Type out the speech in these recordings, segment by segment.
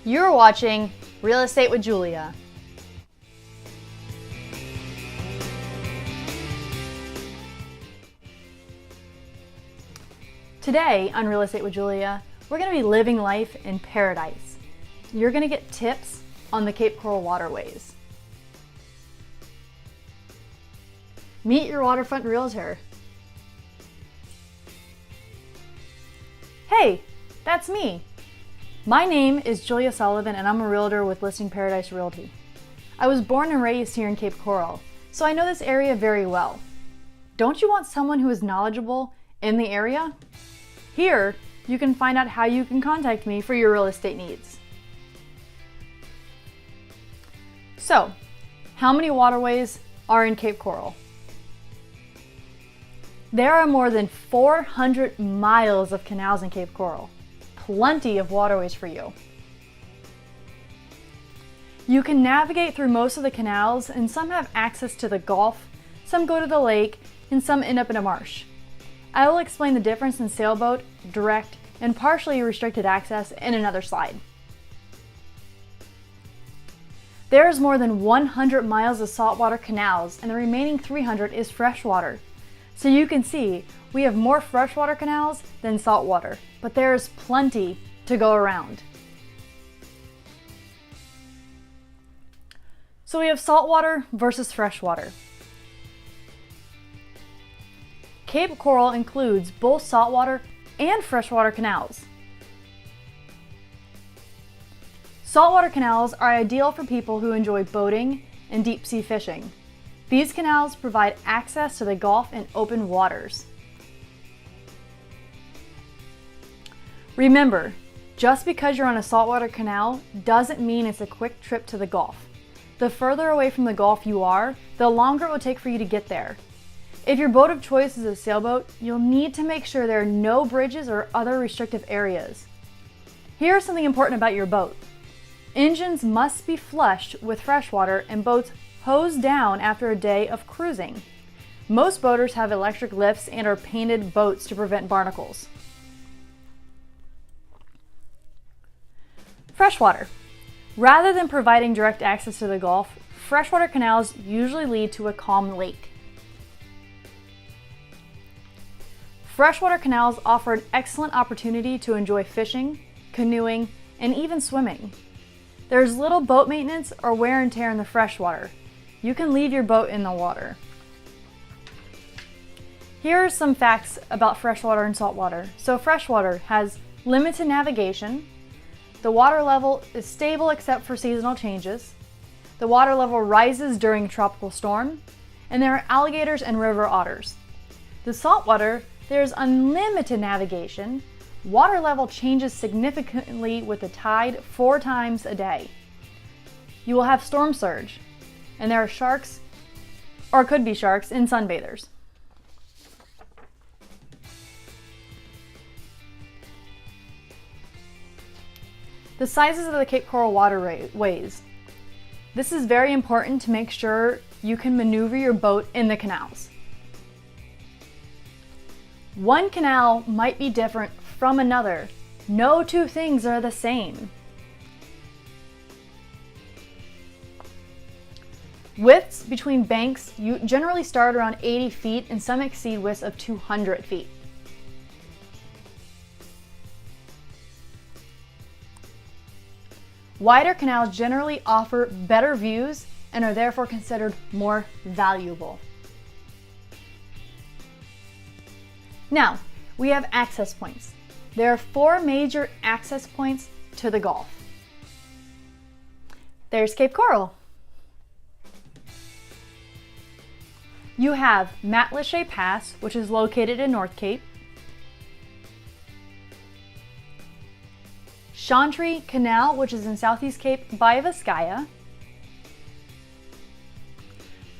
You're watching Real Estate with Julia. Today on Real Estate with Julia, we're going to be living life in paradise. You're going to get tips on the Cape Coral waterways. Meet your waterfront realtor. Hey, that's me. My name is Julia Sullivan and I'm a realtor with Listing Paradise Realty. I was born and raised here in Cape Coral, so I know this area very well. Don't you want someone who is knowledgeable in the area? Here, you can find out how you can contact me for your real estate needs. So, how many waterways are in Cape Coral? There are more than 400 miles of canals in Cape Coral. Plenty of waterways for you. You can navigate through most of the canals, and some have access to the Gulf, some go to the lake, and some end up in a marsh. I will explain the difference in sailboat, direct, and partially restricted access in another slide. There is more than 100 miles of saltwater canals, and the remaining 300 is freshwater. So you can see, we have more freshwater canals than saltwater, but there is plenty to go around. So we have saltwater versus freshwater. Cape Coral includes both saltwater and freshwater canals. Saltwater canals are ideal for people who enjoy boating and deep sea fishing. These canals provide access to the Gulf and open waters. Remember, just because you're on a saltwater canal doesn't mean it's a quick trip to the Gulf. The further away from the Gulf you are, the longer it will take for you to get there. If your boat of choice is a sailboat, you'll need to make sure there are no bridges or other restrictive areas. Here's something important about your boat. Engines must be flushed with fresh water and boats hosed down after a day of cruising. Most boaters have electric lifts and are painted boats to prevent barnacles. Freshwater. Rather than providing direct access to the Gulf, freshwater canals usually lead to a calm lake. Freshwater canals offer an excellent opportunity to enjoy fishing, canoeing, and even swimming. There's little boat maintenance or wear and tear in the freshwater. You can leave your boat in the water. Here are some facts about freshwater and saltwater. So freshwater has limited navigation. The water level is stable except for seasonal changes. The water level rises during a tropical storm. And there are alligators and river otters. The saltwater, there's unlimited navigation. Water level changes significantly with the tide 4 times a day. You will have storm surge, and there are sharks, or could be sharks, in sunbathers. The sizes of the Cape Coral waterways. This is very important to make sure you can maneuver your boat in the canals. One canal might be different from another. No two things are the same. Widths between banks generally start around 80 feet and some exceed widths of 200 feet. Wider canals generally offer better views and are therefore considered more valuable. Now, we have access points. There are 4 major access points to the Gulf. There's Cape Coral. You have Matlacha Pass, which is located in North Cape. Chantry Canal, which is in Southeast Cape by Vizcaya.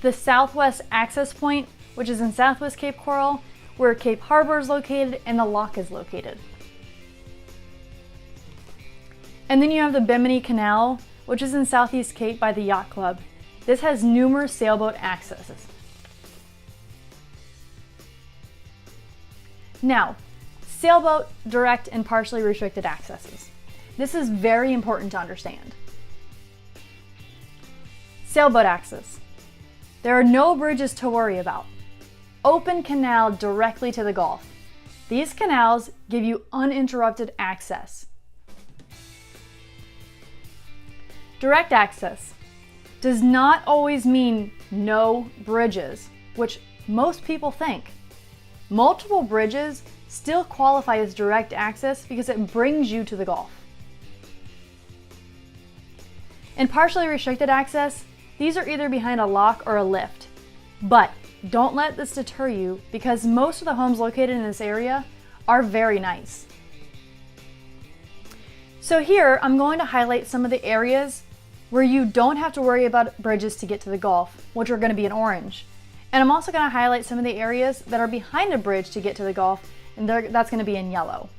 The Southwest Access Point, which is in Southwest Cape Coral, where Cape Harbor is located and the lock is located. And then you have the Bimini Canal, which is in Southeast Cape by the Yacht Club. This has numerous sailboat accesses. Now, sailboat, direct, and partially restricted accesses. This is very important to understand. Sailboat access. There are no bridges to worry about. Open canal directly to the Gulf. These canals give you uninterrupted access. Direct access does not always mean no bridges, which most people think. Multiple bridges still qualify as direct access because it brings you to the Gulf. In partially restricted access, these are either behind a lock or a lift. But don't let this deter you because most of the homes located in this area are very nice. So here I'm going to highlight some of the areas where you don't have to worry about bridges to get to the Gulf, which are going to be in orange. And I'm also going to highlight some of the areas that are behind a bridge to get to the Gulf, and that's going to be in yellow.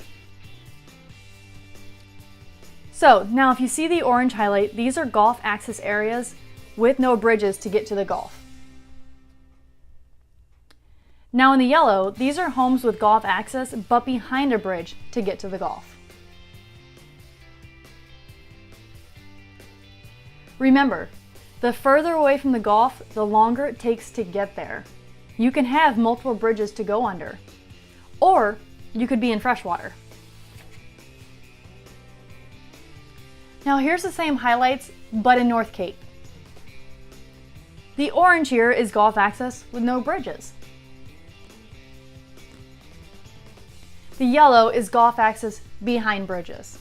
So now if you see the orange highlight, these are Gulf access areas with no bridges to get to the Gulf. Now in the yellow, these are homes with Gulf access but behind a bridge to get to the Gulf. Remember, the further away from the Gulf, the longer it takes to get there. You can have multiple bridges to go under, or you could be in freshwater. Now here's the same highlights, but in North Cape. The orange here is Gulf access with no bridges. The yellow is Gulf access behind bridges.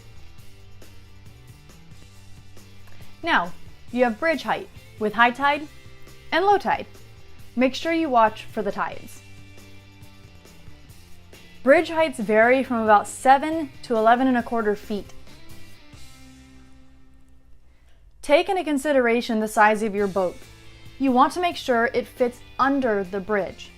Now, you have bridge height with high tide and low tide. Make sure you watch for the tides. Bridge heights vary from about 7 to 11.25 feet. Take into consideration the size of your boat. You want to make sure it fits under the bridge.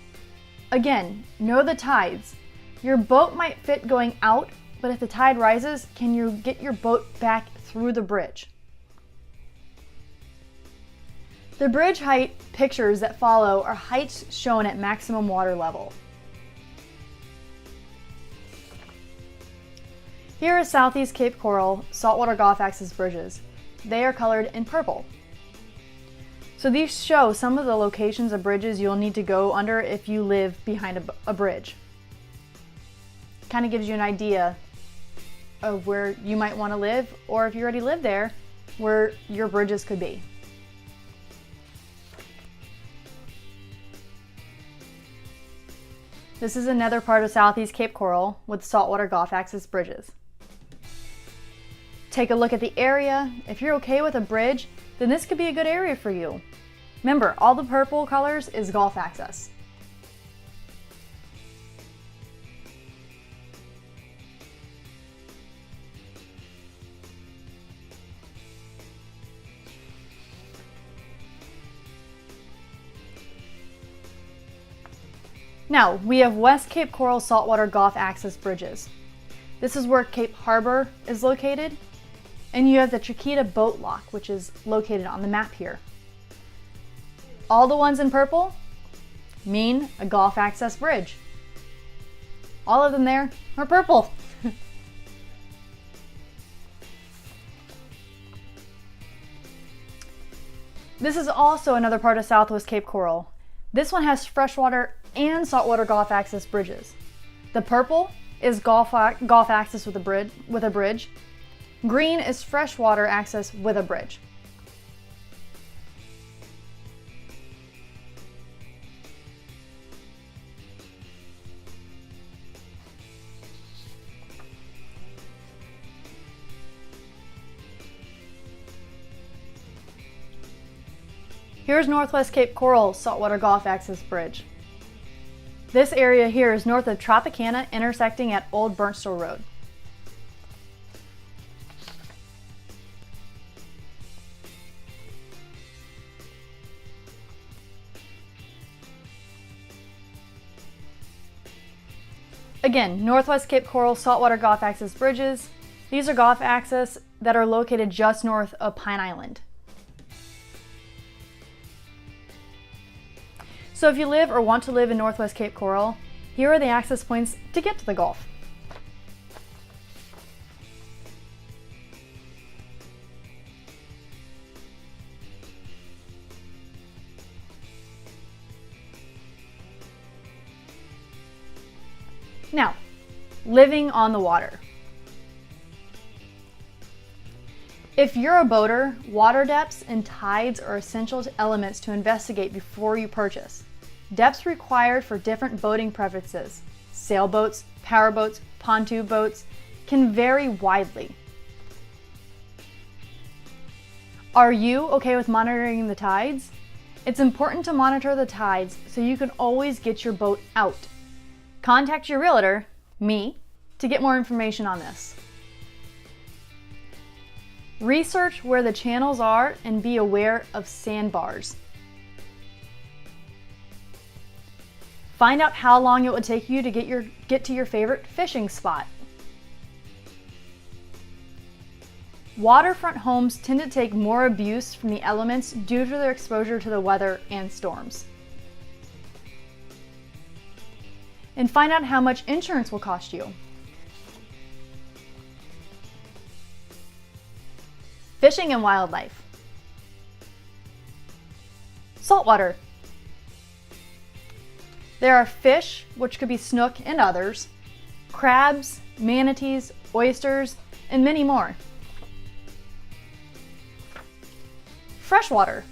Again, know the tides. Your boat might fit going out, but if the tide rises, can you get your boat back through the bridge? The bridge height pictures that follow are heights shown at maximum water level. Here is Southeast Cape Coral saltwater Gulf access bridges. They are colored in purple. So these show some of the locations of bridges you'll need to go under if you live behind a bridge. Kind of gives you an idea of where you might want to live, or if you already live there, where your bridges could be. This is another part of Southeast Cape Coral with saltwater Gulf access bridges. Take a look at the area. If you're okay with a bridge, then this could be a good area for you. Remember, all the purple colors is Gulf access. Now, we have West Cape Coral saltwater Gulf access bridges. This is where Cape Harbor is located, and you have the Chiquita boat lock, which is located on the map here. All the ones in purple mean a Gulf access bridge. All of them there are purple. This is also another part of Southwest Cape Coral. This one has freshwater and saltwater Gulf access bridges. The purple is Gulf access with a bridge. Green is freshwater access with a bridge. Here's Northwest Cape Coral saltwater Gulf access bridge. This area here is north of Tropicana, intersecting at Old Burntstone Road. Again, Northwest Cape Coral saltwater Gulf access bridges. These are Gulf access that are located just north of Pine Island. So if you live or want to live in Northwest Cape Coral, here are the access points to get to the Gulf. Now, living on the water. If you're a boater, water depths and tides are essential elements to investigate before you purchase. Depths required for different boating preferences, sailboats, powerboats, pontoon boats, can vary widely. Are you okay with monitoring the tides? It's important to monitor the tides so you can always get your boat out. Contact your realtor, me, to get more information on this. Research where the channels are and be aware of sandbars. Find out how long it would take you to get to your favorite fishing spot. Waterfront homes tend to take more abuse from the elements due to their exposure to the weather and storms. And find out how much insurance will cost you. Fishing and wildlife. Saltwater. There are fish, which could be snook and others, crabs, manatees, oysters, and many more. Freshwater.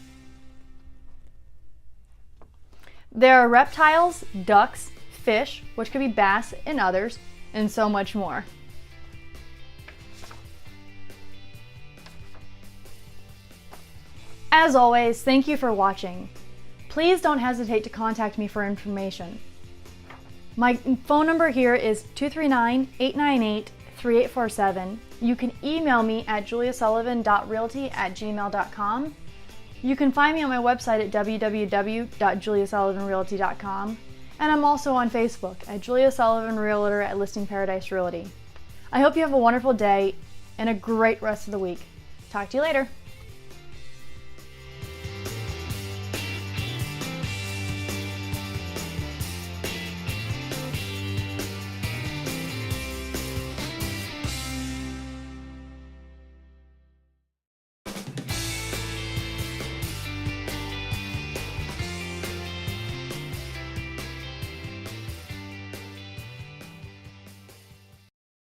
There are reptiles, ducks, fish, which could be bass and others, and so much more. As always, thank you for watching. Please don't hesitate to contact me for information. My phone number here is 239-898-3847. You can email me at juliasullivan.realty@gmail.com. You can find me on my website at www.juliasullivanrealty.com. And I'm also on Facebook at Julia Sullivan Realtor at Listing Paradise Realty. I hope you have a wonderful day and a great rest of the week. Talk to you later.